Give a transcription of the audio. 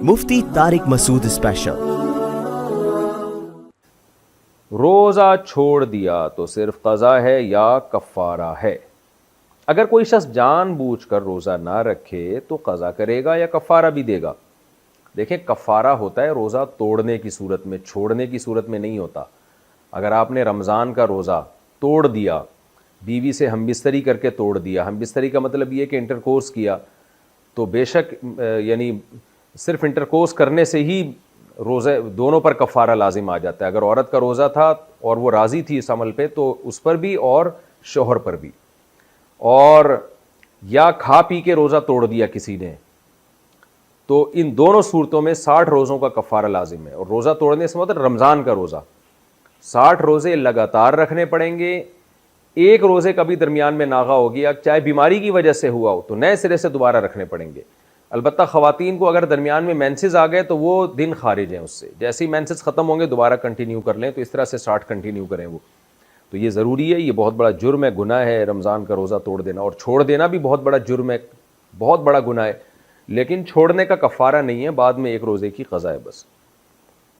مفتی طارق مسعود special. روزہ چھوڑ دیا تو صرف قضا ہے یا کفارہ ہے؟ اگر کوئی شخص جان بوجھ کر روزہ نہ رکھے تو قضا کرے گا یا کفارہ بھی دے گا؟ دیکھیں، کفارہ ہوتا ہے روزہ توڑنے کی صورت میں، چھوڑنے کی صورت میں نہیں ہوتا۔ اگر آپ نے رمضان کا روزہ توڑ دیا، بیوی سے ہم بستری کر کے توڑ دیا، ہم بستری کا مطلب یہ کہ انٹرکورس کیا، تو بے شک یعنی صرف انٹرکورس کرنے سے ہی روزے دونوں پر کفارہ لازم آ جاتا ہے۔ اگر عورت کا روزہ تھا اور وہ راضی تھی اس عمل پہ تو اس پر بھی اور شوہر پر بھی، اور یا کھا پی کے روزہ توڑ دیا کسی نے، تو ان دونوں صورتوں میں 60 روزوں کا کفارہ لازم ہے۔ اور روزہ توڑنے سے مطلب رمضان کا روزہ 60 روزے لگاتار رکھنے پڑیں گے۔ ایک روزے کبھی درمیان میں ناغا ہو گیا، چاہے بیماری کی وجہ سے ہوا ہو، تو نئے سرے سے دوبارہ رکھنے پڑیں گے۔ البتہ خواتین کو اگر درمیان میں مینسز آ گئے تو وہ دن خارج ہیں اس سے، جیسے ہی مینسز ختم ہوں گے دوبارہ کنٹینیو کر لیں، تو اس طرح سے 60 کنٹینیو کریں وہ۔ تو یہ ضروری ہے، یہ بہت بڑا جرم ہے، گناہ ہے رمضان کا روزہ توڑ دینا، اور چھوڑ دینا بھی بہت بڑا جرم ہے، بہت بڑا گناہ ہے، لیکن چھوڑنے کا کفارہ نہیں ہے، بعد میں ایک روزے کی قضا ہے بس۔